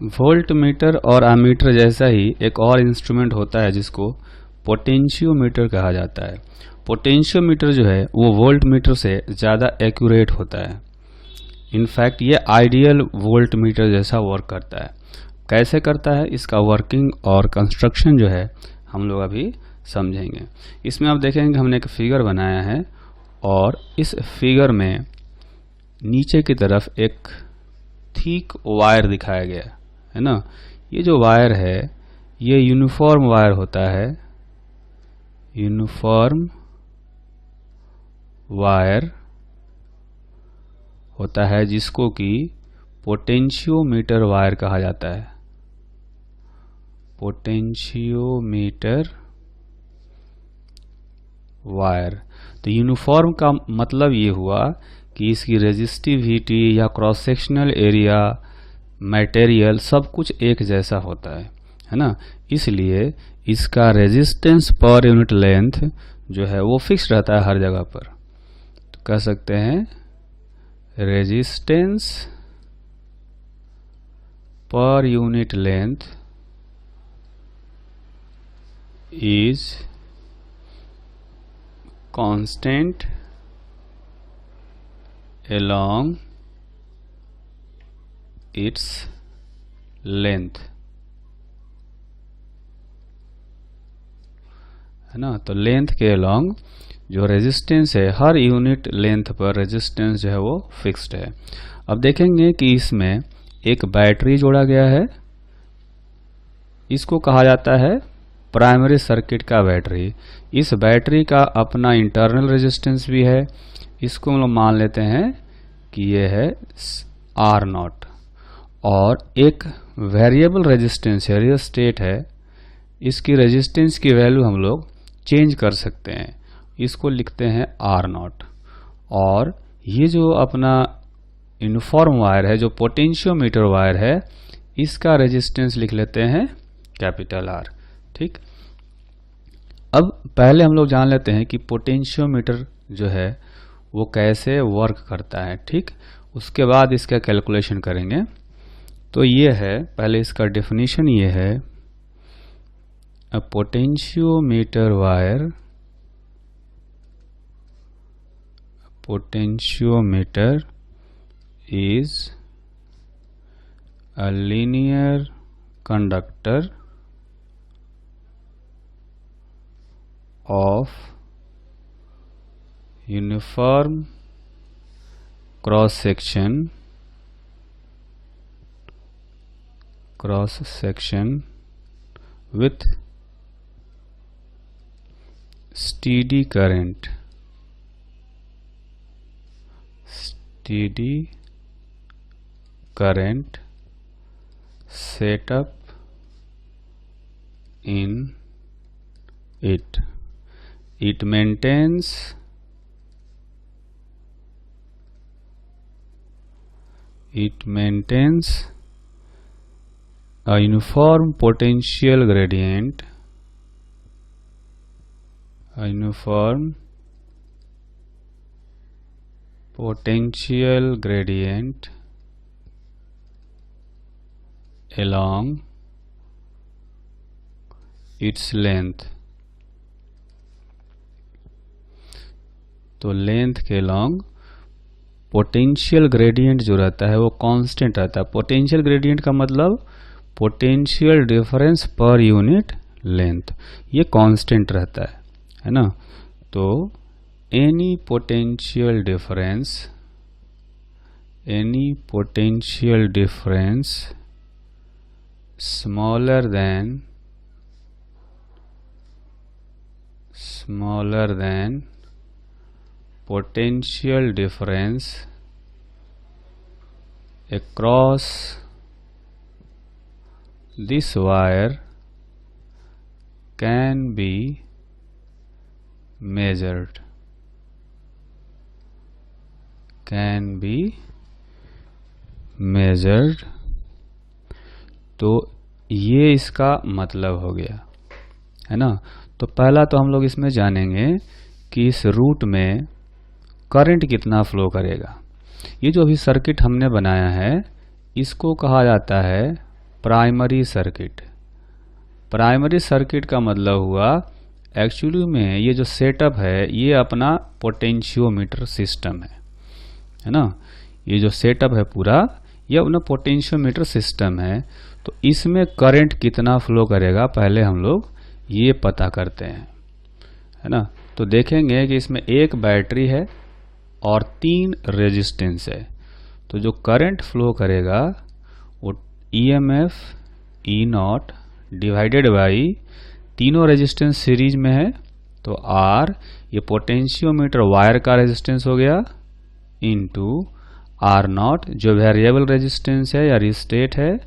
Volt meter और ammeter जैसा ही एक और इंस्ट्रूमेंट होता है जिसको पोटेंशियोमीटर कहा जाता है। पोटेंशियोमीटर जो है वो वोल्ट मीटर से ज़्यादा एक्यूरेट होता है। इनफैक्ट ये आइडियल वोल्ट मीटर जैसा वर्क करता है। कैसे करता है, इसका वर्किंग और कंस्ट्रक्शन जो है हम लोग अभी समझेंगे। इसमें आप देखेंगे हमने एक फिगर बनाया है और इस फिगर में नीचे की तरफ एक थिक वायर दिखाया गया है ना। ये जो वायर है ये यूनिफॉर्म वायर होता है, यूनिफॉर्म वायर होता है जिसको कि पोटेंशियोमीटर वायर कहा जाता है। Potentiometer wire. तो यूनिफॉर्म का मतलब ये हुआ कि इसकी रेजिस्टिविटी या क्रॉस सेक्शनल एरिया, मटेरियल सब कुछ एक जैसा होता है ना। इसलिए इसका रेजिस्टेंस पर यूनिट लेंथ जो है वो फिक्स रहता है हर जगह पर। तो कह सकते हैं resistance per unit length is constant along its length, है ना। तो लेंथ के अलोंग जो रेजिस्टेंस है, हर यूनिट लेंथ पर रेजिस्टेंस जो है वो फिक्स्ड है। अब देखेंगे कि इसमें एक बैटरी जोड़ा गया है, इसको कहा जाता है प्राइमरी सर्किट का बैटरी। इस बैटरी का अपना इंटरनल रेजिस्टेंस भी है, इसको हम लोग मान लेते हैं कि ये है R0। और एक वेरिएबल रेजिस्टेंस है, रियोस्टेट है, इसकी रेजिस्टेंस की वैल्यू हम लोग चेंज कर सकते हैं, इसको लिखते हैं R0। और ये जो अपना यूनिफॉर्म वायर है, जो पोटेंशियोमीटर वायर है, इसका रेजिस्टेंस लिख लेते हैं कैपिटल R। ठीक। अब पहले हम लोग जान लेते हैं कि पोटेंशियोमीटर जो है वो कैसे वर्क करता है। ठीक, उसके बाद इसका कैलकुलेशन करेंगे। तो ये है, पहले इसका डेफिनेशन ये है, अ potentiometer wire, potentiometer is a linear conductor of uniform cross section with steady current set up in it. It maintains a uniform potential gradient, along its length। तो लेंथ के लॉन्ग पोटेंशियल ग्रेडियंट जो रहता है वो constant रहता है। Potential gradient का मतलब potential difference per unit length, ये कांस्टेंट रहता है ना। तो any potential difference smaller than potential difference across this wire can be measured, तो ये इसका मतलब हो गया, है ना। तो पहला तो हम लोग इसमें जानेंगे कि इस रूट में करंट कितना फ्लो करेगा। ये जो अभी सर्किट हमने बनाया है इसको कहा जाता है प्राइमरी सर्किट। प्राइमरी सर्किट का मतलब हुआ एक्चुअली में ये जो सेटअप है ये अपना पोटेंशियोमीटर सिस्टम है ना। ये जो सेटअप है पूरा ये अपना पोटेंशियोमीटर सिस्टम है। तो इसमें करंट कितना फ्लो करेगा पहले हम लोग ये पता करते हैं, है ना। तो देखेंगे कि इसमें एक बैटरी है और 3 रेजिस्टेंस है। तो जो करंट फ्लो करेगा वो EMF E0 डिवाइडेड बाई तीनों रेजिस्टेंस सीरीज में है तो R ये पोटेंशियोमीटर वायर का रेजिस्टेंस हो गया इनटू R0 जो वेरिएबल रेजिस्टेंस है या रिस्टेट है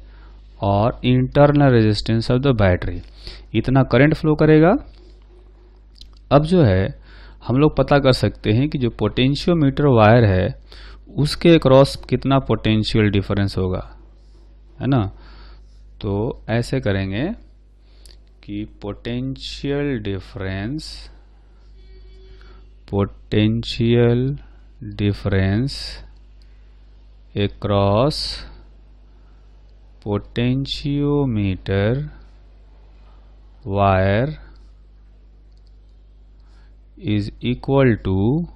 और internal resistance of the battery. इतना करंट फ्लो करेगा। अब जो है हम लोग पता कर सकते हैं कि जो पोटेंशियोमीटर वायर है उसके क्रॉस कितना पोटेंशियल डिफरेंस होगा, है ना। तो ऐसे करेंगे कि potential difference across potentiometer wire is equal to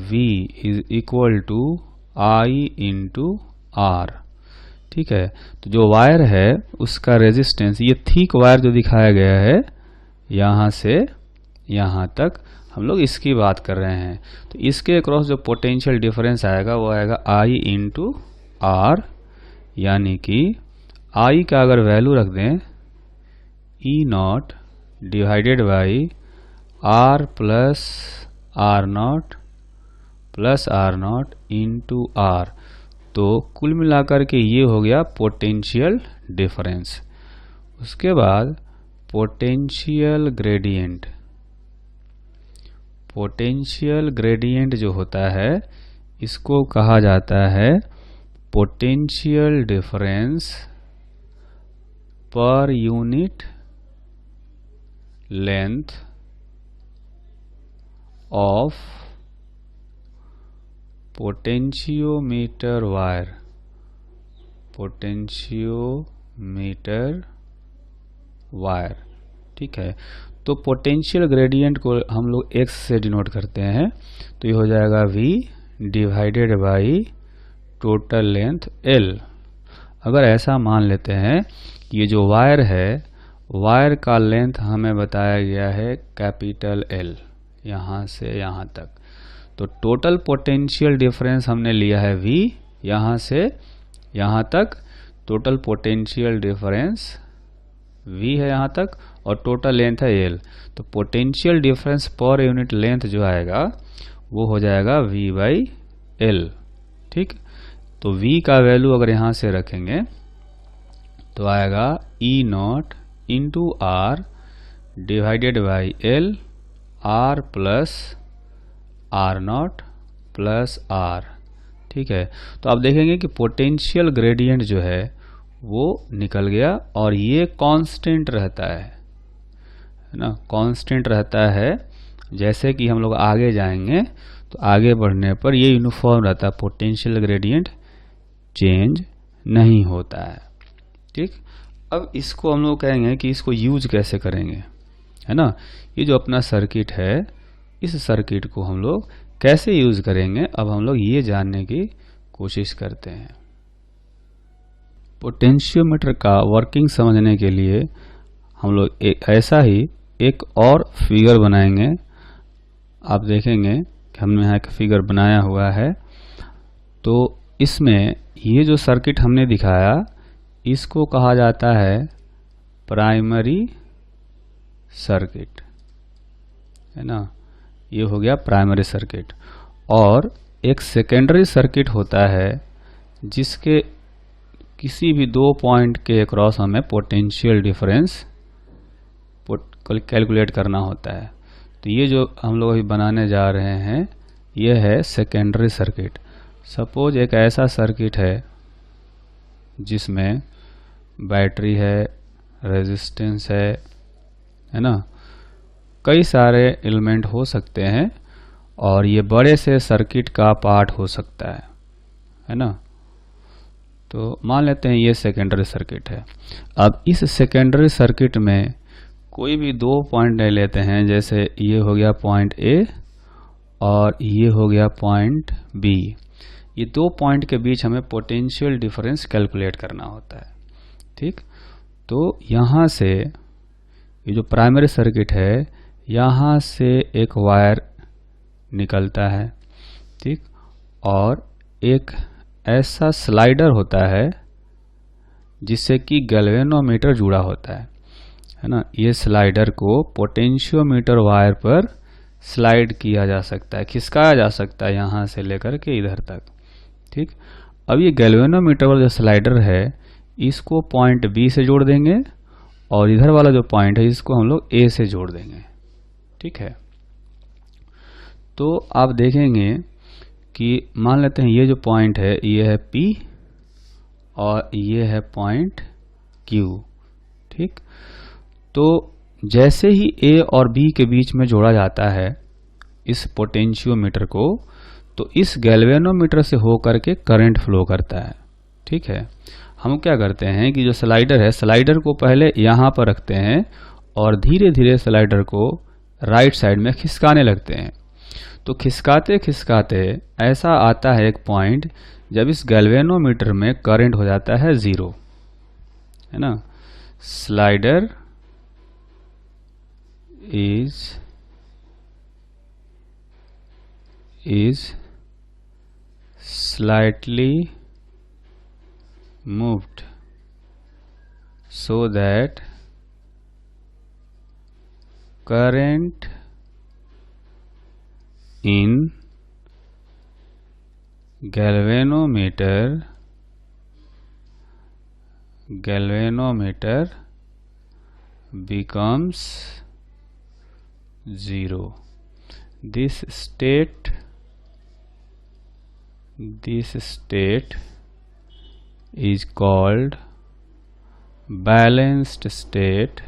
V is equal to I into R। ठीक है, तो जो वायर है उसका रेजिस्टेंस, ये थिक वायर जो दिखाया गया है यहाँ से यहाँ तक हम लोग इसकी बात कर रहे हैं। तो इसके अक्रॉस जो पोटेंशियल डिफरेंस आएगा वो आएगा I इंटू R, यानी कि I का अगर वैल्यू रख दें E0 divided by R plus R0 into R, तो कुल मिलाकर के ये हो गया पोटेंशियल डिफरेंस। उसके बाद पोटेंशियल ग्रेडियंट जो होता है इसको कहा जाता है potential difference per unit length of potentiometer wire. ठीक है, तो पोटेंशियल ग्रेडियंट को हम लोग x से डिनोट करते हैं, तो ये हो जाएगा V divided by total length L। अगर ऐसा मान लेते हैं कि ये जो वायर है वायर का लेंथ हमें बताया गया है कैपिटल L यहाँ से यहाँ तक, तो टोटल पोटेंशियल डिफरेंस हमने लिया है V यहाँ से यहाँ तक। टोटल पोटेंशियल डिफरेंस V है यहाँ तक और टोटल लेंथ है L, तो potential difference per unit length जो आएगा वो हो जाएगा V बाई L। ठीक, तो V का वैल्यू अगर यहाँ से रखेंगे तो आएगा E0 into R divided by L R plus R0 plus R। ठीक है, तो आप देखेंगे कि पोटेंशियल ग्रेडियंट जो है वो निकल गया और ये कांस्टेंट रहता है ना, कांस्टेंट रहता है। जैसे कि हम लोग आगे जाएंगे तो आगे बढ़ने पर ये यूनिफॉर्म रहता है, पोटेंशियल ग्रेडियंट चेंज नहीं होता है। ठीक, अब इसको हम लोग कहेंगे कि इसको यूज कैसे करेंगे, है ना। ये जो अपना सर्किट है इस सर्किट को हम लोग कैसे यूज करेंगे अब हम लोग ये जानने की कोशिश करते हैं। पोटेंशियोमीटर का वर्किंग समझने के लिए हम लोग ऐसा ही एक और फिगर बनाएंगे। आप देखेंगे कि हमने यहाँ एक फिगर बनाया हुआ है, तो इसमें ये जो सर्किट हमने दिखाया इसको कहा जाता है प्राइमरी सर्किट, है ना। ये हो गया प्राइमरी सर्किट। और एक सेकेंडरी सर्किट होता है जिसके किसी भी 2 पॉइंट के अक्रॉस हमें पोटेंशियल डिफरेंस कैलकुलेट करना होता है। तो ये जो हम लोग अभी बनाने जा रहे हैं ये है सेकेंडरी सर्किट। सपोज एक ऐसा सर्किट है जिसमें बैटरी है, रेजिस्टेंस है ना, कई सारे एलिमेंट हो सकते हैं और ये बड़े से सर्किट का पार्ट हो सकता है ना। तो मान लेते हैं ये सेकेंडरी सर्किट है। अब इस सेकेंडरी सर्किट में कोई भी दो पॉइंट ले लेते हैं, जैसे ये हो गया पॉइंट ए और ये हो गया पॉइंट बी। ये दो पॉइंट के बीच हमें पोटेंशियल डिफरेंस कैलकुलेट करना होता है। ठीक, तो यहाँ से ये जो प्राइमरी सर्किट है, यहाँ से एक वायर निकलता है। ठीक, और एक ऐसा स्लाइडर होता है जिससे कि गैल्वेनोमीटर जुड़ा होता है ना। ये स्लाइडर को पोटेंशियोमीटर वायर पर स्लाइड किया जा सकता है, खिसकाया जा सकता है यहाँ से लेकर के इधर तक। ठीक, अब ये गैल्वेनोमीटर वाला जो स्लाइडर है इसको पॉइंट बी से जोड़ देंगे और इधर वाला जो पॉइंट है इसको हम लोग ए से जोड़ देंगे। ठीक है, तो आप देखेंगे कि मान लेते हैं ये जो पॉइंट है ये है P और ये है पॉइंट Q। ठीक, तो जैसे ही A और B के बीच में जोड़ा जाता है इस पोटेंशियोमीटर को, तो इस गैल्वेनोमीटर से होकर के करंट फ्लो करता है। ठीक है, हम क्या करते हैं कि जो स्लाइडर है, स्लाइडर को पहले यहाँ पर रखते हैं और धीरे धीरे स्लाइडर को राइट साइड में खिसकाने लगते हैं। तो खिसकाते खिसकाते ऐसा आता है एक पॉइंट जब इस गैल्वेनोमीटर में करंट हो जाता है 0, है ना। Slider is slightly moved so that current in galvanometer becomes 0. This state is called balanced state,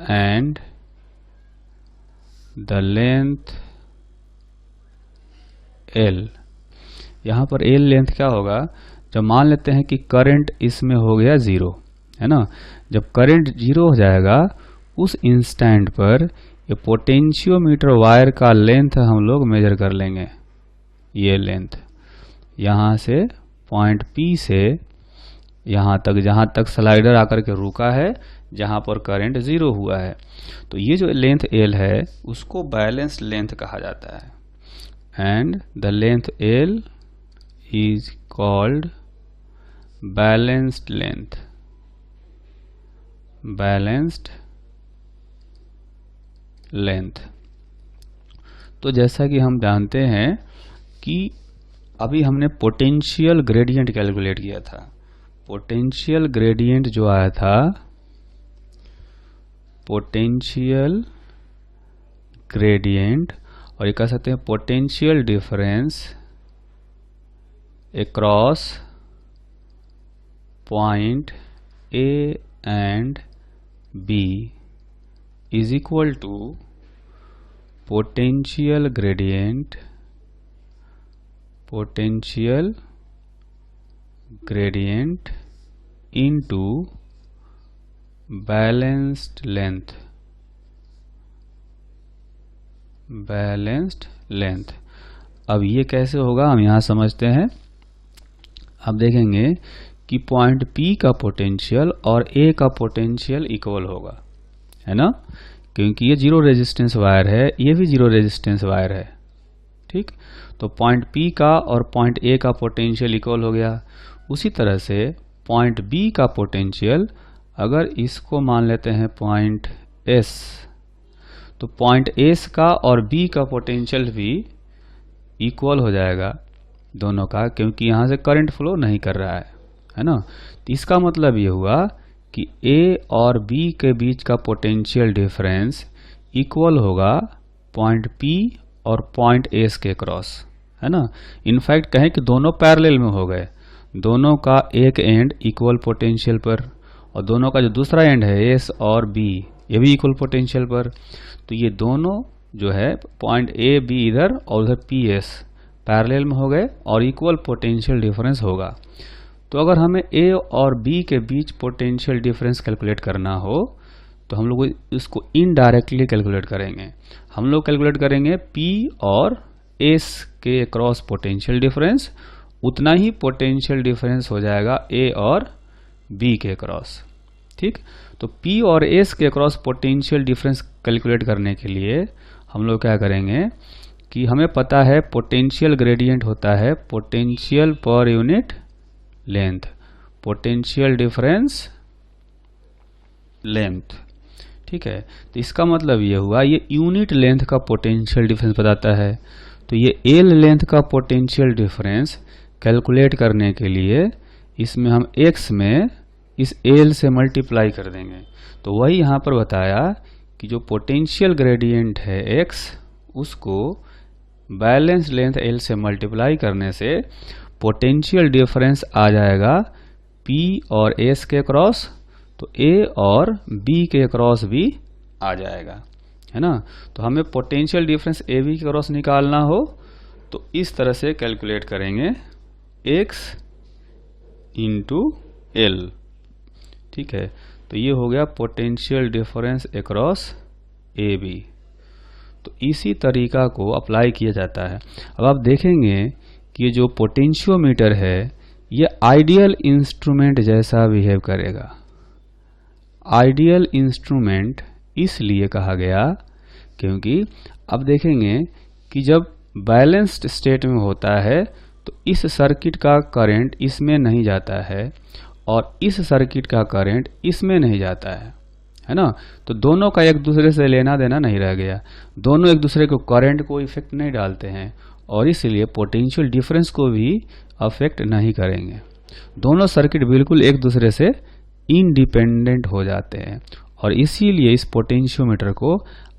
and the length L। यहाँ पर L लेंथ क्या होगा, जब मान लेते हैं कि करंट इसमें हो गया 0, है ना। जब करंट 0 हो जाएगा उस इंस्टेंट पर ये पोटेंशियोमीटर वायर का लेंथ हम लोग मेजर कर लेंगे। ये लेंथ यहाँ से पॉइंट P से यहाँ तक, जहाँ तक स्लाइडर आकर के रुका है, जहाँ पर करंट 0 हुआ है, तो ये जो लेंथ L है उसको बैलेंस लेंथ कहा जाता है। And the length L is called balanced length. तो जैसा कि हम जानते हैं कि अभी हमने पोटेंशियल ग्रेडियंट कैलकुलेट किया था। पोटेंशियल ग्रेडियंट जो आया था, पोटेंशियल ग्रेडियंट, और ये कह सकते हैं potential difference across point A and B is equal to potential gradient into balanced length। अब ये कैसे होगा हम यहाँ समझते हैं। अब देखेंगे कि पॉइंट P का पोटेंशियल और A का पोटेंशियल इक्वल होगा, है ना, क्योंकि ये 0 रेजिस्टेंस वायर है, ये भी 0 रेजिस्टेंस वायर है। ठीक, तो पॉइंट P का और पॉइंट A का पोटेंशियल इक्वल हो गया। उसी तरह से पॉइंट B का पोटेंशियल, अगर इसको मान लेते हैं पॉइंट S, तो पॉइंट S का और B का पोटेंशियल भी इक्वल हो जाएगा दोनों का, क्योंकि यहाँ से करंट फ्लो नहीं कर रहा है ना। तो इसका मतलब ये हुआ कि A और B के बीच का पोटेंशियल डिफरेंस इक्वल होगा पॉइंट P और पॉइंट S के क्रॉस, है ना। इनफैक्ट कहें कि दोनों पैरेलल में हो गए, दोनों का एक एंड इक्वल पोटेंशियल पर और दोनों का जो दूसरा एंड है S और B ये भी इक्वल पोटेंशियल पर। तो ये दोनों जो है पॉइंट ए बी इधर और उधर पी एस पैरेलल में हो गए और इक्वल पोटेंशियल डिफरेंस होगा। तो अगर हमें ए और बी के बीच पोटेंशियल डिफरेंस कैलकुलेट करना हो तो हम लोग इसको इनडायरेक्टली कैलकुलेट करेंगे। हम लोग कैलकुलेट करेंगे पी और एस के क्रॉस पोटेंशियल डिफरेंस, उतना ही पोटेंशियल डिफरेंस हो जाएगा ए और बी के क्रॉस। ठीक, तो पी और एस के क्रॉस पोटेंशियल डिफरेंस कैलकुलेट करने के लिए हम लोग क्या करेंगे कि हमें पता है पोटेंशियल ग्रेडियंट होता है potential per unit length, potential difference length. ठीक है, तो इसका मतलब ये हुआ ये यूनिट लेंथ का पोटेंशियल डिफरेंस बताता है। तो ये एल लेंथ का पोटेंशियल डिफरेंस कैलकुलेट करने के लिए इसमें हम x में इस एल से मल्टीप्लाई कर देंगे। तो वही यहाँ पर बताया कि जो पोटेंशियल ग्रेडियंट है x, उसको बैलेंस लेंथ एल से मल्टीप्लाई करने से पोटेंशियल डिफरेंस आ जाएगा p और s के क्रॉस, तो a और b के क्रॉस भी आ जाएगा, है ना। तो हमें पोटेंशियल डिफरेंस ए बी के क्रॉस निकालना हो तो इस तरह से कैलकुलेट करेंगे x इंटू एल। ठीक है, तो ये हो गया potential difference across A B. तो इसी तरीका को अप्लाई किया जाता है। अब आप देखेंगे कि ये जो पोटेंशियोमीटर है ये आइडियल इंस्ट्रूमेंट जैसा बिहेव करेगा। आइडियल इंस्ट्रूमेंट इसलिए कहा गया क्योंकि अब देखेंगे कि जब बैलेंस्ड स्टेट में होता है तो इस सर्किट का करंट इसमें नहीं जाता है और इस सर्किट का करंट इसमें नहीं जाता है ना। तो दोनों का एक दूसरे से लेना देना नहीं रह गया, दोनों एक दूसरे को करंट को इफेक्ट नहीं डालते हैं और इसलिए पोटेंशियल डिफरेंस को भी अफेक्ट नहीं करेंगे। दोनों सर्किट बिल्कुल एक दूसरे से इंडिपेंडेंट हो जाते हैं और इसीलिए इस पोटेंशियोमीटर को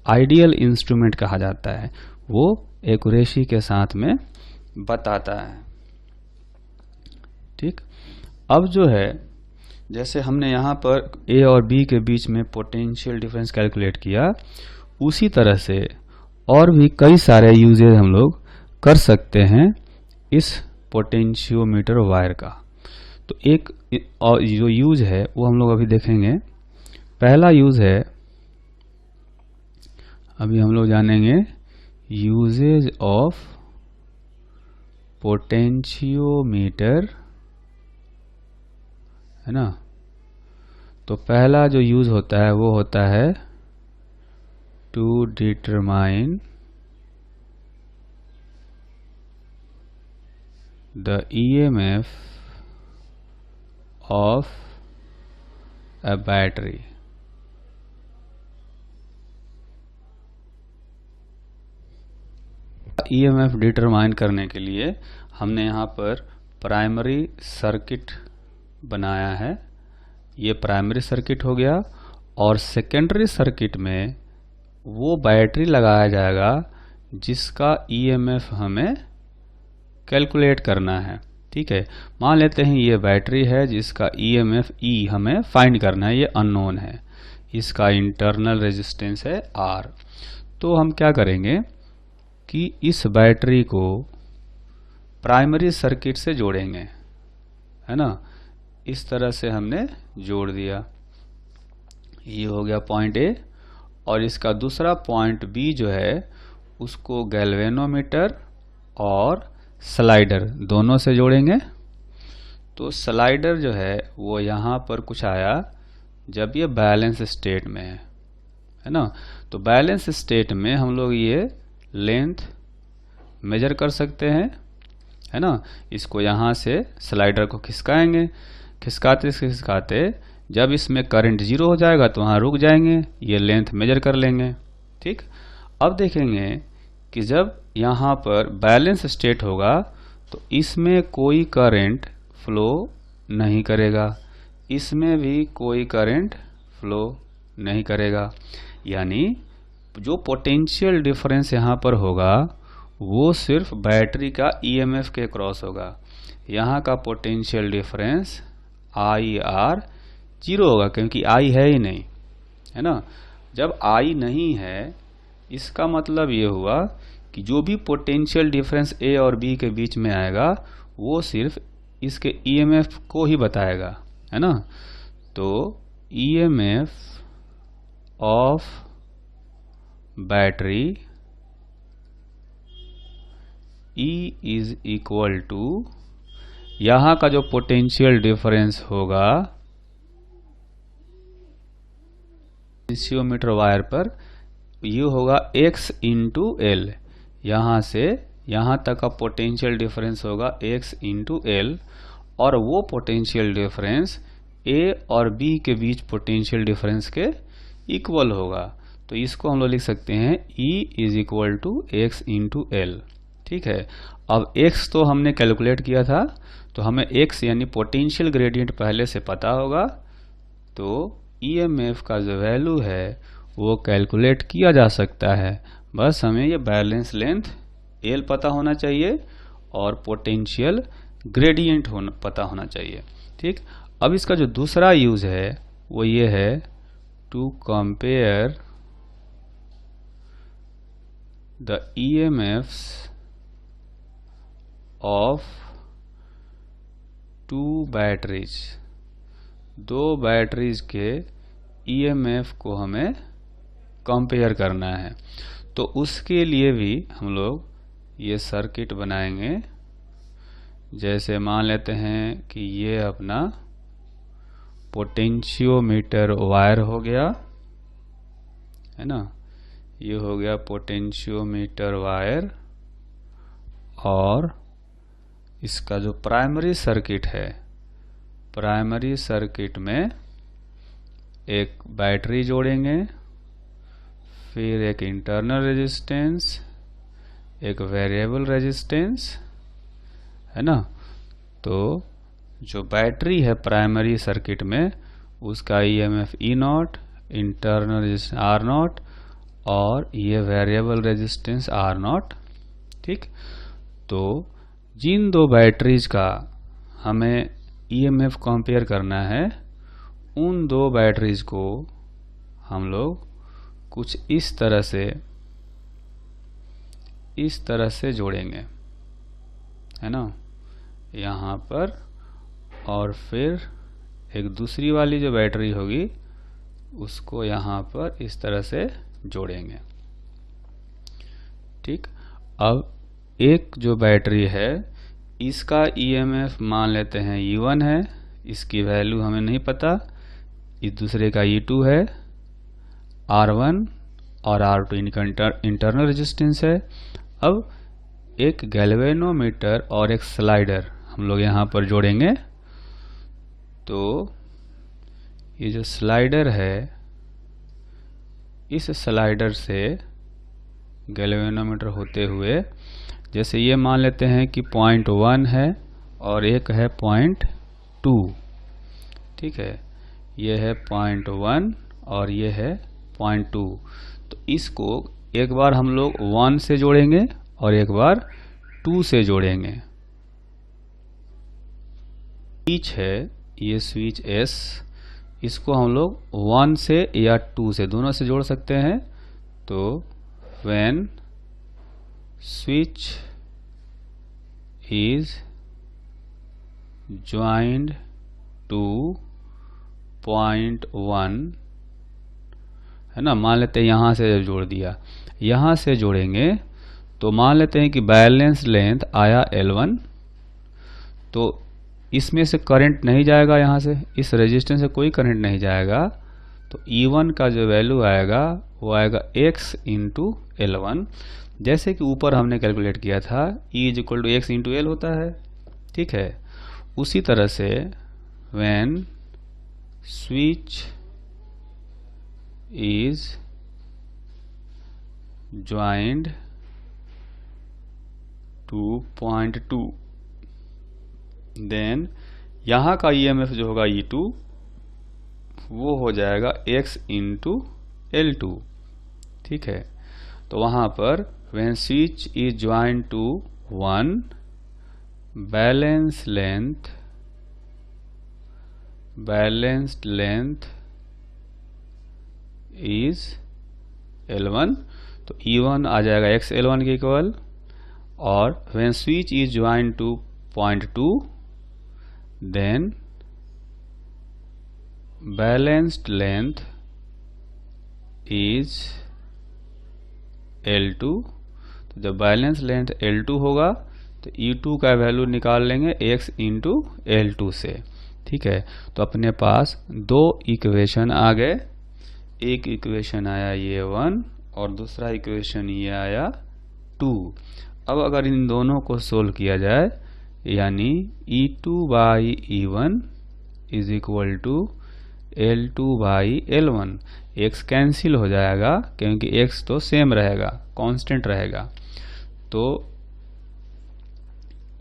आइडियल इंस्ट्रूमेंट कहा जाता है। वो एक्यूरेसी के साथ में बताता है। ठीक, अब जो है जैसे हमने यहाँ पर ए और बी के बीच में पोटेंशियल डिफरेंस कैलकुलेट किया, उसी तरह से और भी कई सारे यूजेज हम लोग कर सकते हैं इस पोटेंशियोमीटर वायर का। तो एक और जो यूज है वो हम लोग अभी देखेंगे। पहला यूज है, अभी हम लोग जानेंगे यूजेज ऑफ पोटेंशियोमीटर, है ना। तो पहला जो यूज होता है वो होता है to determine the EMF of a battery। EMF determine करने के लिए हमने यहाँ पर प्राइमरी सर्किट बनाया है। ये प्राइमरी सर्किट हो गया और सेकेंडरी सर्किट में वो बैटरी लगाया जाएगा जिसका EMF हमें कैलकुलेट करना है। ठीक है, मान लेते हैं ये बैटरी है जिसका EMF E हमें फाइंड करना है, ये अननोन है, इसका इंटरनल रेजिस्टेंस है R। तो हम क्या करेंगे कि इस बैटरी को प्राइमरी सर्किट से जोड़ेंगे, है ना। इस तरह से हमने जोड़ दिया, ये हो गया पॉइंट A और इसका दूसरा पॉइंट B जो है उसको गैल्वेनोमीटर और स्लाइडर दोनों से जोड़ेंगे। तो स्लाइडर जो है वो यहाँ पर कुछ आया जब ये बैलेंस स्टेट में है ना। तो बैलेंस स्टेट में हम लोग ये लेंथ मेजर कर सकते हैं, है ना। इसको यहाँ से स्लाइडर को खिसकाएंगे, खिसकाते खिसकाते जब इसमें करंट 0 हो जाएगा तो वहाँ रुक जाएंगे, ये लेंथ मेजर कर लेंगे। ठीक, अब देखेंगे कि जब यहाँ पर बैलेंस स्टेट होगा तो इसमें कोई करंट फ्लो नहीं करेगा, इसमें भी कोई करंट फ्लो नहीं करेगा। यानी जो पोटेंशियल डिफरेंस यहाँ पर होगा वो सिर्फ बैटरी का EMF के क्रॉस होगा। यहाँ का पोटेंशियल डिफरेंस IR 0 होगा क्योंकि I है ही नहीं, है ना। जब I नहीं है इसका मतलब ये हुआ कि जो भी पोटेंशियल डिफरेंस ए और बी के बीच में आएगा वो सिर्फ इसके ईएमएफ को ही बताएगा, है ना। तो EMF of battery E is equal to, यहां का जो पोटेंशियल डिफरेंस होगा पोटेंशियोमीटर वायर पर, ये होगा x इंटू एल। यहां से यहां तक का पोटेंशियल डिफरेंस होगा x इंटू एल, और वो पोटेंशियल डिफरेंस A और B के बीच पोटेंशियल डिफरेंस के इक्वल होगा। तो इसको हम लोग लिख सकते हैं E is equal to x into L. ठीक है, अब x तो हमने कैलकुलेट किया था, तो हमें x यानी पोटेंशियल ग्रेडियंट पहले से पता होगा, तो EMF का जो वैल्यू है वो कैलकुलेट किया जा सकता है। बस हमें ये बैलेंस लेंथ L पता होना चाहिए और पोटेंशियल ग्रेडियंट पता होना चाहिए। ठीक, अब इसका जो दूसरा यूज है वो ये है to compare the EMFs of two batteries. दो बैटरीज के EMF को हमें कंपेयर करना है। तो उसके लिए भी हम लोग ये सर्किट बनाएंगे। जैसे मान लेते हैं कि ये अपना पोटेंशियोमीटर वायर हो गया, है ना, ये हो गया पोटेंशियोमीटर वायर, और इसका जो प्राइमरी सर्किट है, प्राइमरी सर्किट में एक बैटरी जोड़ेंगे, फिर एक इंटरनल रेजिस्टेंस, एक वेरिएबल रेजिस्टेंस, है ना। तो जो बैटरी है प्राइमरी सर्किट में उसका EMF E0, internal resistance R0 और ये वेरिएबल रेजिस्टेंस R0। ठीक, तो जिन दो बैटरीज का हमें EMF कंपेयर करना है, उन दो बैटरीज को हम लोग कुछ इस तरह से जोड़ेंगे, है ना, यहाँ पर, और फिर एक दूसरी वाली जो बैटरी होगी उसको यहाँ पर इस तरह से जोड़ेंगे। ठीक, अब एक जो बैटरी है इसका EMF मान लेते हैं E1 है, इसकी वैल्यू हमें नहीं पता। इस दूसरे का E2 है, R1 और R2 इनका इंटरनल रेजिस्टेंस है। अब एक गैल्वेनोमीटर और एक स्लाइडर हम लोग यहाँ पर जोड़ेंगे। तो ये जो स्लाइडर है, इस स्लाइडर से गैल्वेनोमीटर होते हुए, जैसे ये मान लेते हैं कि 0.1 है और एक है 0.2। ठीक है, ये है 0.1 और ये है 0.2। तो इसको एक बार हम लोग 1 से जोड़ेंगे और एक बार 2 से जोड़ेंगे। स्विच है ये स्विच S, इसको हम लोग 1 से या 2 से, दोनों से जोड़ सकते हैं। तो when switch is joined to 0.1, है ना, मान लेते हैं यहाँ से जोड़ दिया, यहाँ से जोड़ेंगे तो मान लेते हैं कि बैलेंस लेंथ आया L1। तो इसमें से करंट नहीं जाएगा, यहाँ से इस रेजिस्टेंस से कोई करंट नहीं जाएगा। तो E1 का जो वैल्यू आएगा वो आएगा x इंटू L1, जैसे कि ऊपर हमने कैलकुलेट किया था E is equal to x into L होता है। ठीक है, उसी तरह से when switch is joined to 0.2, then यहाँ का EMF जो होगा E2 वो हो जाएगा x इंटू L2। ठीक है, तो वहाँ पर when switch is joined to 1, balanced length is L1। तो E1 आ जाएगा XL1 के इक्वल, और when switch is join to point 2 then balanced length is L2। तो जब बैलेंस लेंथ L2 होगा तो E2 का वैल्यू निकाल लेंगे x इंटू L2 से। ठीक है, तो अपने पास दो इक्वेशन आ गए, एक इक्वेशन आया ये 1 और दूसरा इक्वेशन ये आया 2। अब अगर इन दोनों को सोल्व किया जाए, यानी E2 by E1 is equal to L2 by L1, x cancel हो जाएगा क्योंकि x तो सेम रहेगा, कांस्टेंट रहेगा। तो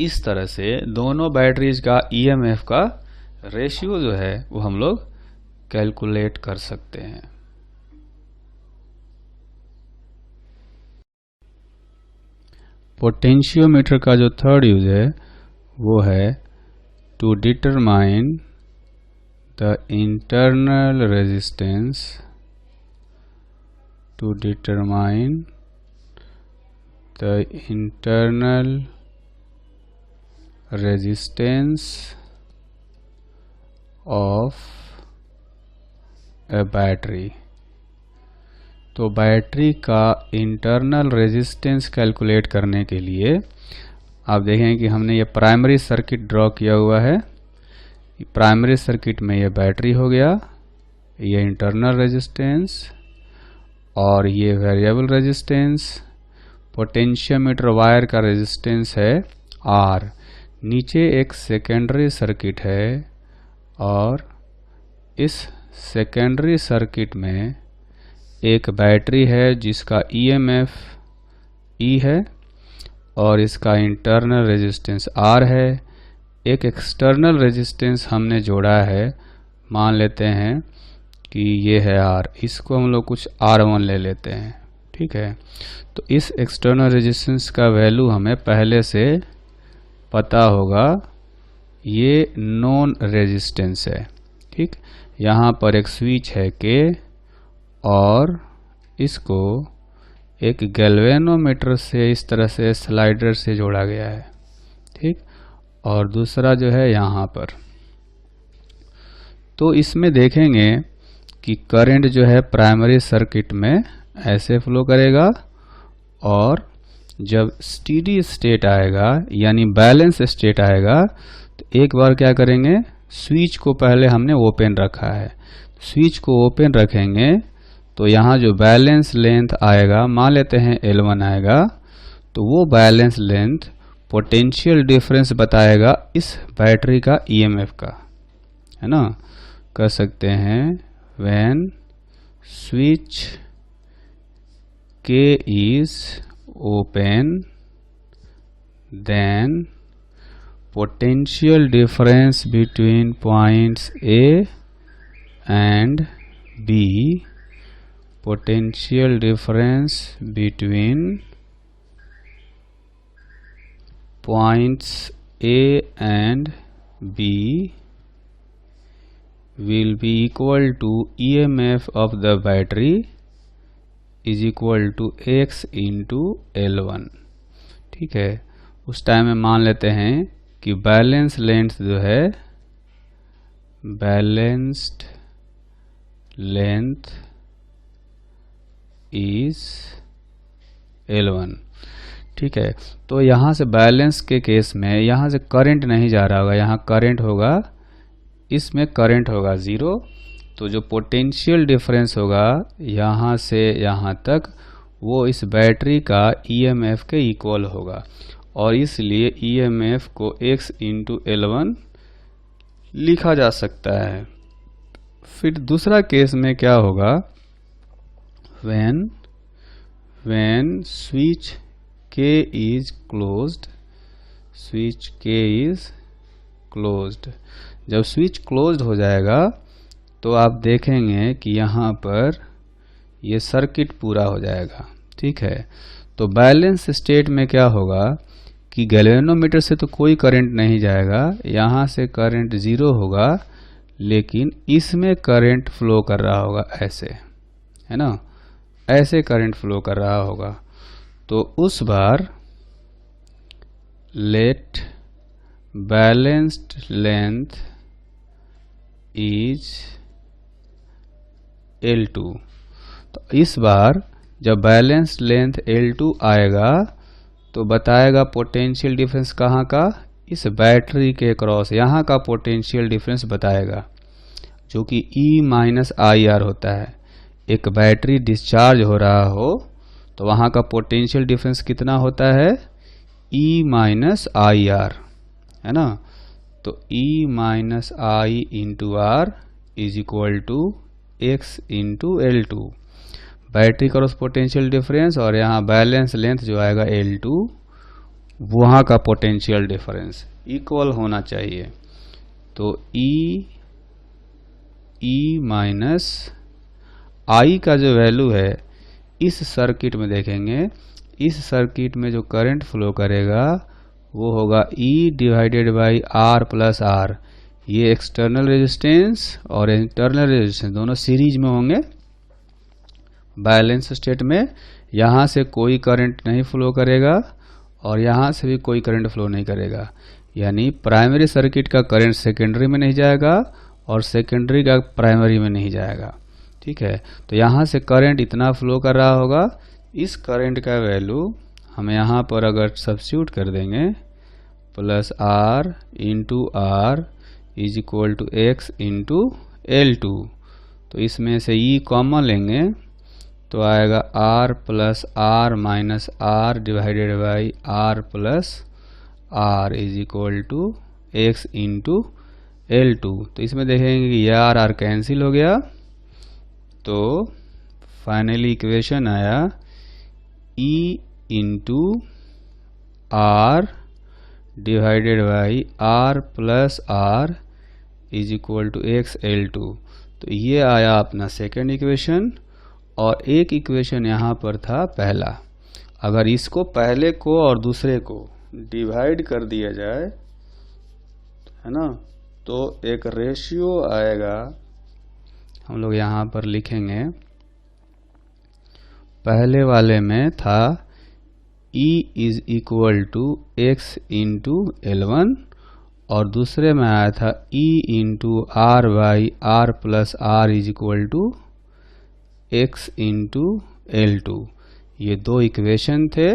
इस तरह से दोनों बैटरीज का EMF का रेशियो जो है वो हम लोग कैलकुलेट कर सकते हैं। पोटेंशियोमीटर का जो थर्ड यूज है वो है to determine the internal resistance, to determine the internal resistance of a battery. तो बैटरी का इंटरनल रेजिस्टेंस कैलकुलेट करने के लिए आप देखें कि हमने ये प्राइमरी सर्किट ड्रॉ किया हुआ है। प्राइमरी सर्किट में ये बैटरी हो गया, ये इंटरनल रेजिस्टेंस और ये वेरिएबल रेजिस्टेंस। पोटेंशियोमीटर वायर का रेजिस्टेंस है R। नीचे एक सेकेंडरी सर्किट है और इस सेकेंडरी सर्किट में एक बैटरी है जिसका EMF E है और इसका इंटरनल रेजिस्टेंस R है। एक एक्सटर्नल रेजिस्टेंस हमने जोड़ा है, मान लेते हैं कि ये है R, इसको हम लोग कुछ R1 ले लेते हैं। ठीक है, तो इस एक्सटर्नल रेजिस्टेंस का वैल्यू हमें पहले से पता होगा, ये नॉन रेजिस्टेंस है। ठीक, यहाँ पर एक स्विच है K और इसको एक गैल्वेनोमीटर से इस तरह से स्लाइडर से जोड़ा गया है। ठीक, और दूसरा जो है यहाँ पर। तो इसमें देखेंगे कि करंट जो है प्राइमरी सर्किट में ऐसे फ्लो करेगा और जब स्टेडी स्टेट आएगा यानी बैलेंस स्टेट आएगा तो एक बार क्या करेंगे, स्विच को पहले हमने ओपन रखा है, स्विच को ओपन रखेंगे तो यहाँ जो बैलेंस लेंथ आएगा, मान लेते हैं L1 आएगा, तो वो बैलेंस लेंथ पोटेंशियल डिफरेंस बताएगा इस बैटरी का EMF का, है ना। कह सकते हैं when switch K is open then potential difference between points A and B, potential difference between points A and B will be equal to EMF of the battery is equal to x into L1। ठीक है, उस time में मान लेते हैं कि balance length जो है, बैलेंस्ड लेंथ इज L1। ठीक है, तो यहाँ से बैलेंस के केस में यहाँ से करंट नहीं जा रहा होगा, यहाँ करंट होगा, इसमें करंट होगा 0। तो जो पोटेंशियल डिफरेंस होगा यहाँ से यहाँ तक वो इस बैटरी का EMF के इक्वल होगा और इसलिए EMF को x इंटू L1 लिखा जा सकता है। फिर दूसरा केस में क्या होगा, when switch K is closed, switch K is closed, जब स्विच क्लोज्ड हो जाएगा तो आप देखेंगे कि यहाँ पर ये सर्किट पूरा हो जाएगा। ठीक है, तो बैलेंस स्टेट में क्या होगा कि गैल्वेनोमीटर से तो कोई करंट नहीं जाएगा, यहाँ से करंट 0 होगा, लेकिन इसमें करंट फ्लो कर रहा होगा ऐसे, है ना। ऐसे करंट फ्लो कर रहा होगा, तो उस बार let balanced length is L2। तो इस बार जब बैलेंस्ड लेंथ L2 आएगा तो बताएगा पोटेंशियल डिफरेंस कहाँ का, इस बैटरी के क्रॉस यहाँ का पोटेंशियल डिफरेंस बताएगा, जो कि E माइनस आई आर होता है। एक बैटरी डिस्चार्ज हो रहा हो तो वहाँ का पोटेंशियल डिफरेंस कितना होता है, E माइनस आई आर, है ना। तो E minus I into R is equal to x into L2, battery cross potential difference, और यहाँ बैलेंस लेंथ जो आएगा L2, वहाँ का पोटेंशियल डिफरेंस इक्वल होना चाहिए। तो E माइनस आई का जो वैल्यू है इस सर्किट में देखेंगे, इस सर्किट में जो करंट फ्लो करेगा वो होगा E divided by R plus R। ये एक्सटर्नल रेजिस्टेंस और इंटरनल रेजिस्टेंस दोनों सीरीज में होंगे। बैलेंस स्टेट में यहाँ से कोई करंट नहीं फ्लो करेगा और यहाँ से भी कोई करंट फ्लो नहीं करेगा, यानी प्राइमरी सर्किट का करंट सेकेंडरी में नहीं जाएगा और सेकेंडरी का प्राइमरी में नहीं जाएगा। ठीक है, तो यहाँ से करंट इतना फ्लो कर रहा होगा, इस करंट का वैल्यू हम यहाँ पर अगर सब्स्टिट्यूट कर देंगे, plus R into R is equal to x into L2, तो इसमें से E कॉमन लेंगे तो आएगा R plus R minus R divided by R plus R is equal to x into L2। तो इसमें देखेंगे कि ये R कैंसिल हो गया, तो फाइनली इक्वेशन आया E into R divided by R plus R is equal to x L2। तो ये आया अपना सेकेंड इक्वेशन, और एक इक्वेशन यहाँ पर था पहला। अगर इसको पहले को और दूसरे को डिवाइड कर दिया जाए, है ना, तो एक रेशियो आएगा, हम लोग यहाँ पर लिखेंगे। पहले वाले में था E is equal to x into L1, और दूसरे में आया था E into R by R plus R is equal to x into L2। ये दो इक्वेशन थे।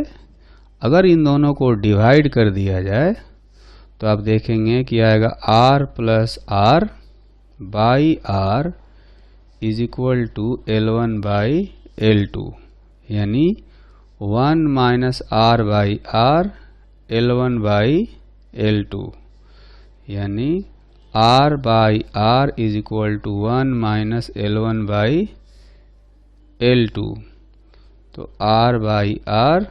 अगर इन दोनों को डिवाइड कर दिया जाए तो आप देखेंगे कि आएगा R plus R by R is equal to L1 by L2, यानी 1 minus R by R L1 by L2, यानी R by R is equal to 1 minus L1 by L2। तो R by R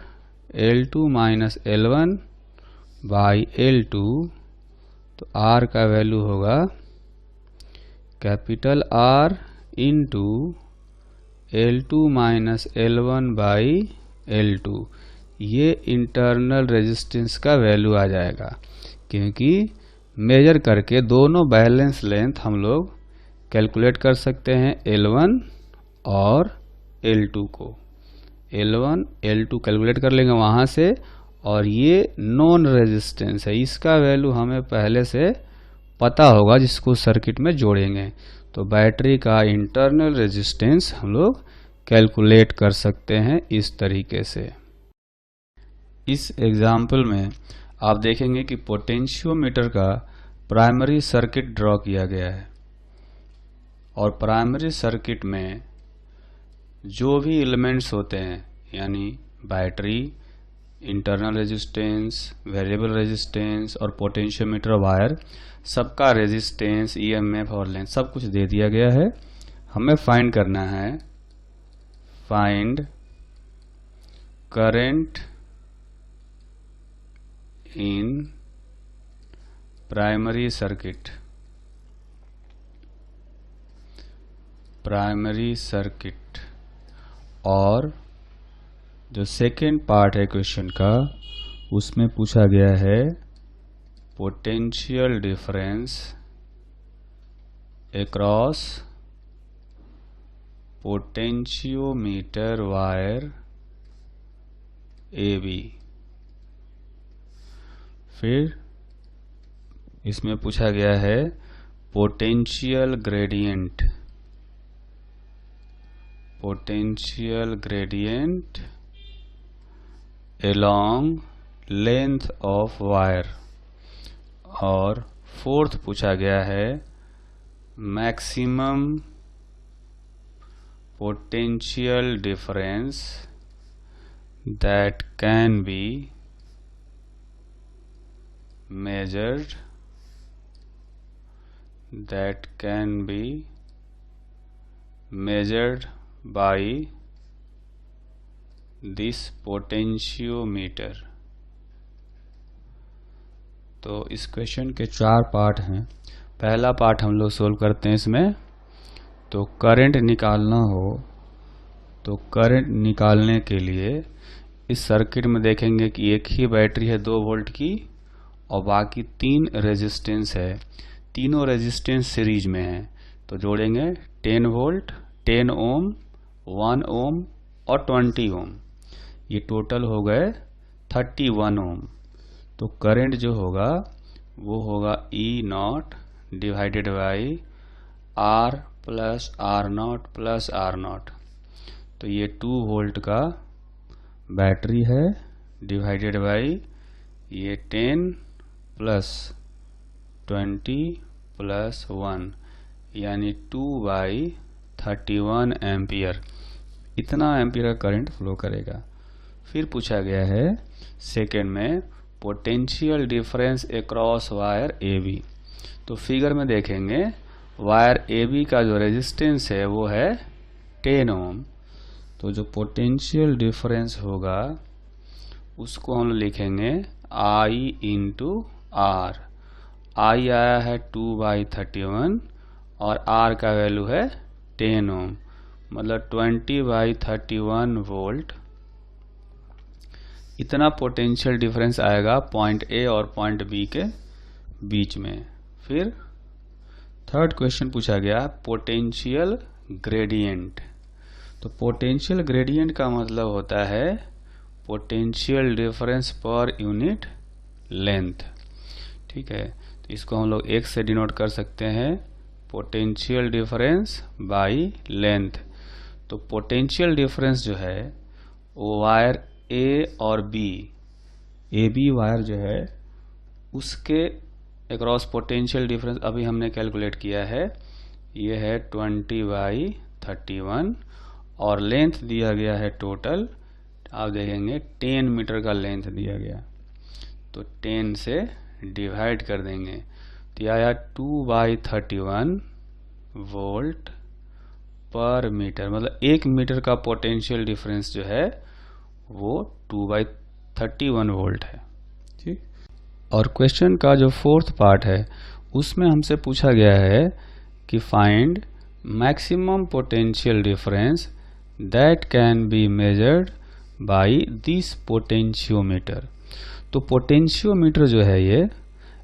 L2 minus L1 by L2, तो R का value होगा capital R into L2 minus L1 by L2। ये internal resistance का value आ जाएगा, क्योंकि major करके दोनों बैलेंस लेंथ हम लोग कैलकुलेट कर सकते हैं, L1 और L2 को। L1 L2 कैलकुलेट कर लेंगे वहाँ से, और ये नॉन रेजिस्टेंस है, इसका वैल्यू हमें पहले से पता होगा जिसको सर्किट में जोड़ेंगे। तो बैटरी का इंटरनल रेजिस्टेंस हम लोग कैलकुलेट कर सकते हैं इस तरीके से। इस एग्जाम्पल में आप देखेंगे कि पोटेंशियोमीटर का प्राइमरी सर्किट ड्रॉ किया गया है, और प्राइमरी सर्किट में जो भी एलिमेंट्स होते हैं, यानी battery, internal resistance, variable resistance और पोटेंशियोमीटर वायर, सबका रेजिस्टेंस, ईएमएफ और लेंथ सब कुछ दे दिया गया है। हमें फाइंड करना है, find current in primary circuit. Primary circuit, और जो सेकेंड पार्ट है क्वेश्चन का उसमें पूछा गया है potential difference across potentiometer wire AB। फिर इसमें पूछा गया है potential gradient, potential gradient along length of wire. और फोर्थ पूछा गया है maximum potential difference that can B measured, that can be measured by this potentiometer। तो इस क्वेश्चन के 4 पार्ट हैं। पहला पार्ट हम लोग सोल्व करते हैं। इसमें तो करंट निकालना हो तो करंट निकालने के लिए इस सर्किट में देखेंगे कि एक ही बैटरी है 2 वोल्ट की और बाकी 3 रेजिस्टेंस है। तीनों रेजिस्टेंस सीरीज में है तो जोड़ेंगे 10 वोल्ट, 10 ओम, 1 ओम और 20 ओम। ये टोटल हो गए 31 ओम। तो करंट जो होगा वो होगा E not divided by R plus R not plus R not. तो ये 2 वोल्ट का बैटरी है डिवाइडेड बाई ये 10 प्लस 20 प्लस 1 यानी 2/31 एम्पियर। इतना एम्पियर का करंट फ्लो करेगा। फिर पूछा गया है सेकेंड में potential difference across wire AB। तो फिगर में देखेंगे वायर AB का जो रेजिस्टेंस है वो है 10 ओम। तो जो पोटेंशियल डिफरेंस होगा उसको हम लिखेंगे I इंटू R। I आया है 2/31 और R का वैल्यू है 10 ओम, मतलब 20/31 वोल्ट। इतना पोटेंशियल डिफरेंस आएगा पॉइंट A और पॉइंट B के बीच में। फिर थर्ड क्वेश्चन पूछा गया पोटेंशियल ग्रेडियंट। तो पोटेंशियल ग्रेडियंट का मतलब होता है potential difference per unit length. ठीक है, तो इसको हम लोग X से डिनोट कर सकते हैं पोटेंशियल डिफरेंस बाई लेंथ। तो पोटेंशियल डिफरेंस जो है वो वायर A और B, AB वायर जो है उसके अक्रॉस पोटेंशियल डिफरेंस अभी हमने कैलकुलेट किया है, ये है 20/31 और लेंथ दिया गया है टोटल। आप देखेंगे 10 मीटर का लेंथ दिया गया तो 10 से डिवाइड कर देंगे तो आया 2/31 वोल्ट पर मीटर, मतलब 1 मीटर का पोटेंशियल डिफरेंस जो है वो 2/31 वोल्ट है। ठीक, और क्वेश्चन का जो फोर्थ पार्ट है उसमें हमसे पूछा गया है कि find maximum potential difference that can be measured by this potentiometer. तो पोटेंशियोमीटर जो है ये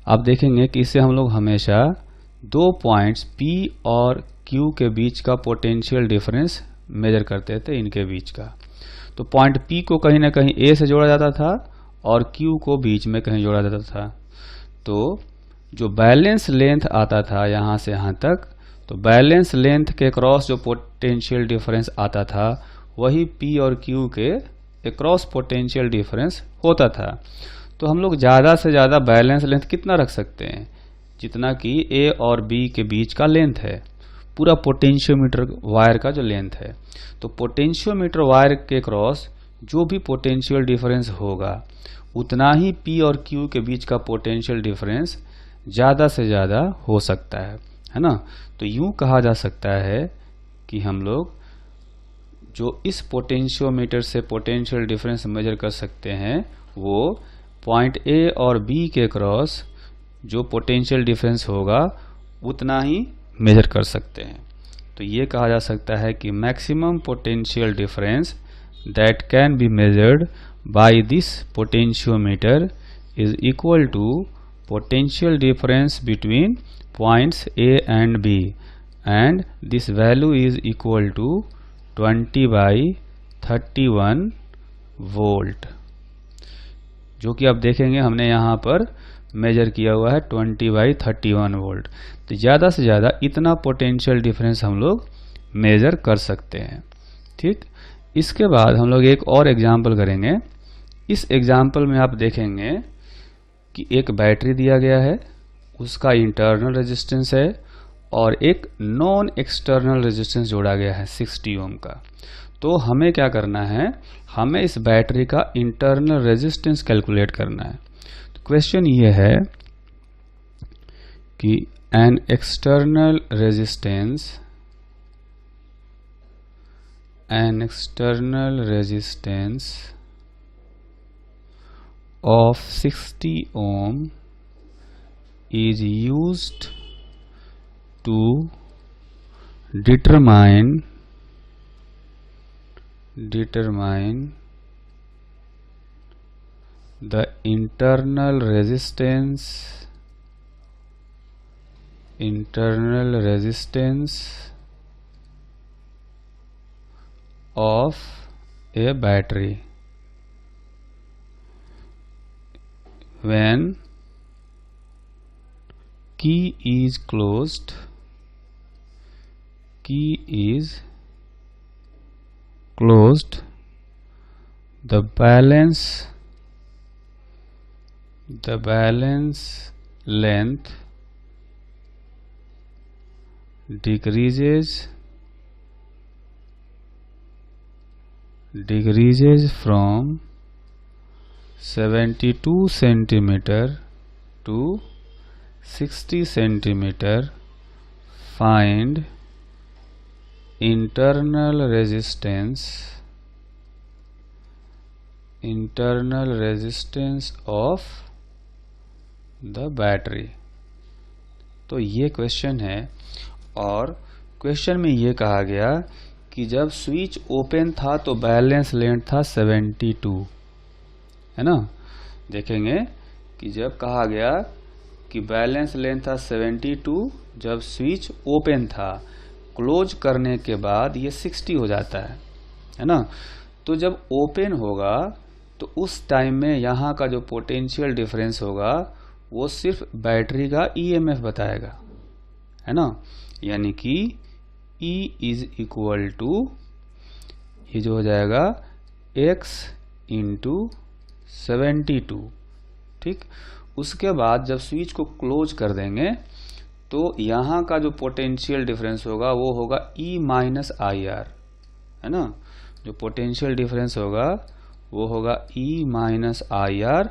आप देखेंगे कि इससे हम लोग हमेशा 2 पॉइंट्स P और Q के बीच का पोटेंशियल डिफरेंस मेजर करते थे, इनके बीच का। तो पॉइंट P को कहीं ना कहीं A से जोड़ा जाता था और Q को बीच में कहीं जोड़ा जाता था। तो जो बैलेंस लेंथ आता था यहाँ से यहाँ तक, तो बैलेंस लेंथ के क्रॉस जो पोटेंशियल डिफरेंस आता था वही P और Q के अक्रॉस पोटेंशियल डिफरेंस होता था। तो हम लोग ज़्यादा से ज़्यादा बैलेंस लेंथ कितना रख सकते हैं, जितना कि A और B के बीच का लेंथ है, पूरा पोटेंशियोमीटर वायर का जो लेंथ है। तो पोटेंशियोमीटर वायर के क्रॉस जो भी पोटेंशियल डिफरेंस होगा उतना ही P और Q के बीच का पोटेंशियल डिफरेंस ज़्यादा से ज़्यादा हो सकता है ना। तो यूँ कहा जा सकता है कि हम लोग जो इस पोटेंशियोमीटर से पोटेंशियल डिफरेंस मेजर कर सकते हैं वो पॉइंट A और B के क्रॉस जो पोटेंशियल डिफरेंस होगा उतना ही मेजर कर सकते हैं। तो ये कहा जा सकता है कि maximum potential difference that can be measured by this potentiometer is equal to potential difference between points A and B, and this value is equal to 20/31 volt, जो कि आप देखेंगे हमने यहाँ पर मेजर किया हुआ है 20/31 वोल्ट। तो ज़्यादा से ज़्यादा इतना पोटेंशियल डिफरेंस हम लोग मेजर कर सकते हैं। ठीक, इसके बाद हम लोग एक और एग्जाम्पल करेंगे। इस एग्जाम्पल में आप देखेंगे कि एक बैटरी दिया गया है, उसका इंटरनल रेजिस्टेंस है और एक नॉन एक्सटर्नल रेजिस्टेंस जोड़ा गया है 60 ओम का। तो हमें क्या करना है, हमें इस बैटरी का इंटरनल रेजिस्टेंस कैलकुलेट करना है। तो क्वेश्चन ये है कि an external resistance of 60 ohm is used to determine the internal resistance of a battery when key is closed, the balance length decreases from 72 centimeter to 60 centimeter. Find internal resistance of the battery। तो ये question है और question में ये कहा गया कि जब स्विच ओपन था तो बैलेंस लेंथ था 72, है ना। देखेंगे कि जब कहा गया कि बैलेंस लेंथ था 72, जब स्विच ओपन था, क्लोज करने के बाद ये 60 हो जाता है ना। तो जब ओपन होगा तो उस टाइम में यहाँ का जो पोटेंशियल डिफरेंस होगा वो सिर्फ बैटरी का ईएमएफ बताएगा, है ना। यानी कि E इज इक्वल टू, ये जो हो जाएगा X इंटू 72। ठीक, उसके बाद जब स्विच को क्लोज कर देंगे तो यहाँ का जो पोटेंशियल डिफरेंस होगा वो होगा E माइनस आई आर, है ना। जो पोटेंशियल डिफरेंस होगा वो होगा E minus I R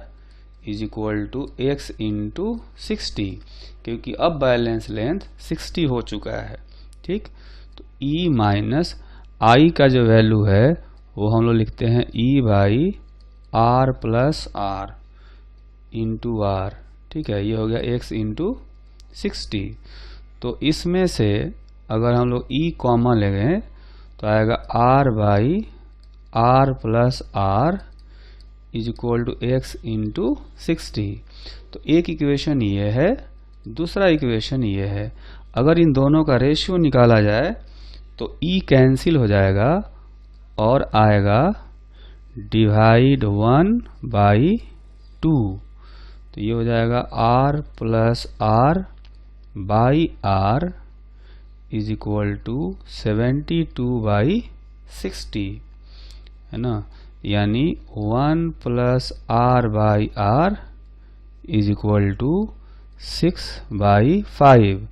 is equal to X into 60, क्योंकि अब बैलेंस लेंथ 60 हो चुका है। ठीक, तो E माइनस आई का जो वैल्यू है वो हम लोग लिखते हैं E by R plus R into R. ठीक है, ये हो गया X इंटू 60। तो इसमें से अगर हम लोग E कॉमन ले गए तो आएगा R by R plus R is equal to X into 60। तो एक इक्वेशन ये है, दूसरा इक्वेशन ये है। अगर इन दोनों का रेशियो निकाला जाए तो E कैंसिल हो जाएगा और आएगा डिवाइड 1/2। तो ये हो जाएगा R plus R by R is equal to 72/60, है ना। यानी 1 plus R by R is equal to 6/5।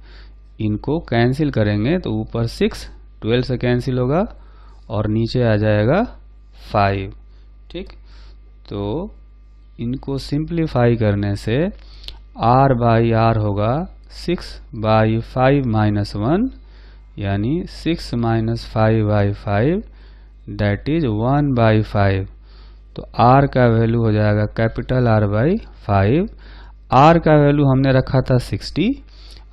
इनको कैंसिल करेंगे तो ऊपर 6 12 से कैंसिल होगा और नीचे आ जाएगा 5। ठीक, तो इनको सिंप्लीफाई करने से R बाई आर होगा 6/5 माइनस 1, यानी 6 माइनस 5/5 दैट इज 1/5। तो R का वैल्यू हो जाएगा कैपिटल R/5। R का वैल्यू हमने रखा था 60।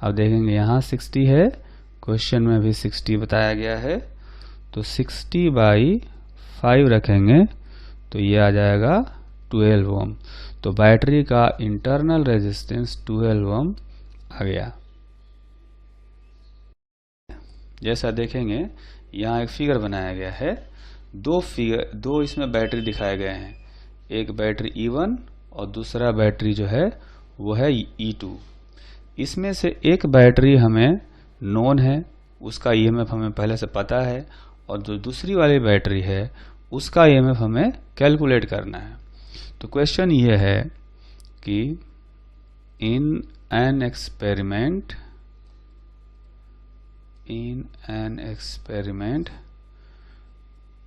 अब देखेंगे यहाँ 60 है, क्वेश्चन में भी 60 बताया गया है। तो 60/5 रखेंगे तो ये आ जाएगा 12 ओम। तो बैटरी का इंटरनल रेजिस्टेंस 12 ओम आ गया। जैसा देखेंगे यहाँ एक फिगर बनाया गया है, दो इसमें बैटरी दिखाए गए हैं, एक बैटरी E1 और दूसरा बैटरी जो है वो है E2। इसमें से एक बैटरी हमें नोन है, उसका EMF हमें पहले से पता है, और जो दूसरी वाली बैटरी है उसका EMF हमें कैलकुलेट करना है। तो क्वेश्चन ये है कि in an experiment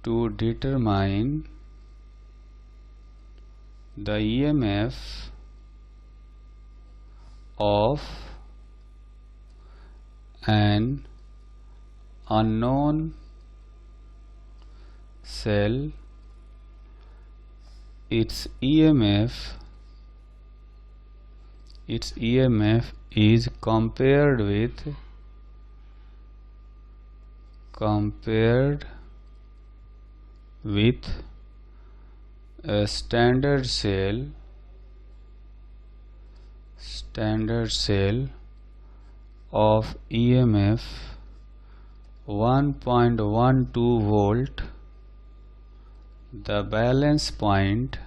to determine the EMF of an unknown cell, its EMF is compared with a standard cell of EMF 1.12 volt. The balance point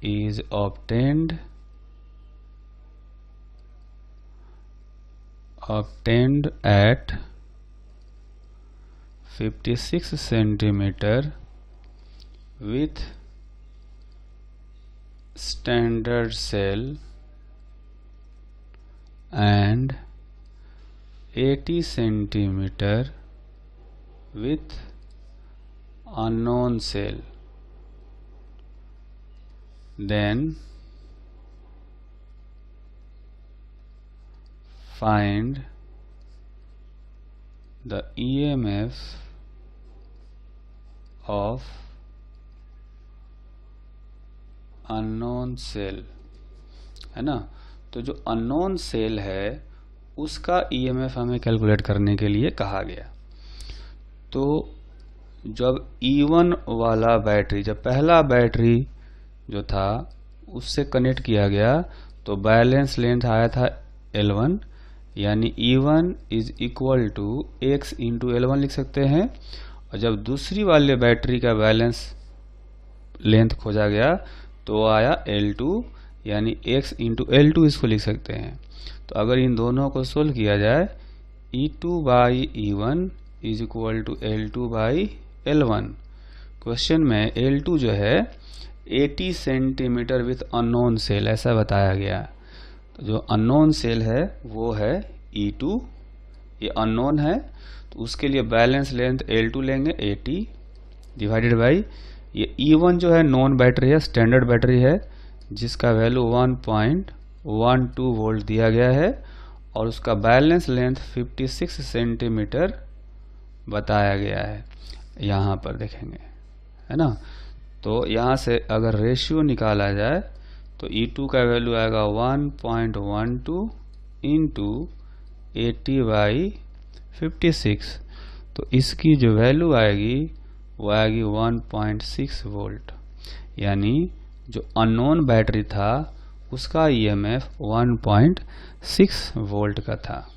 is obtained at 56 centimeter with standard cell and 80 centimeter with unknown cell. Then find the EMF of unknown cell, है ना। तो जो unknown cell है उसका EMF हमें calculate करने के लिए कहा गया। तो जब E1 वाला बैटरी, जब पहला बैटरी जो था उससे कनेक्ट किया गया तो बैलेंस लेंथ आया था L1, यानी E1 is equal to x into L1 लिख सकते हैं। और जब दूसरी वाले बैटरी का बैलेंस लेंथ खोजा गया तो आया L2, यानी x इंटू L2 इसको लिख सकते हैं। तो अगर इन दोनों को सोल्व किया जाए, E2 by E1 is equal to L2 by L1। Question में L2 जो है 80 सेंटीमीटर विथ अननोन सेल ऐसा बताया गया। तो जो अननोन सेल है वो है E2, ये अननोन है तो उसके लिए बैलेंस लेंथ L2 लेंगे 80 डिवाइडेड बाई ये E1 जो है नॉन बैटरी है, स्टैंडर्ड बैटरी है जिसका वैल्यू 1.12 वोल्ट दिया गया है और उसका बैलेंस लेंथ 56 सेंटीमीटर बताया गया है, यहाँ पर देखेंगे, है ना। तो यहाँ से अगर रेशियो निकाला जाए तो E2 का वैल्यू आएगा 1.12 इंटू 80/56। तो इसकी जो वैल्यू आएगी वो आएगी 1.6 वोल्ट, यानी जो अननोन बैटरी था उसका EMF 1.6 वोल्ट का था।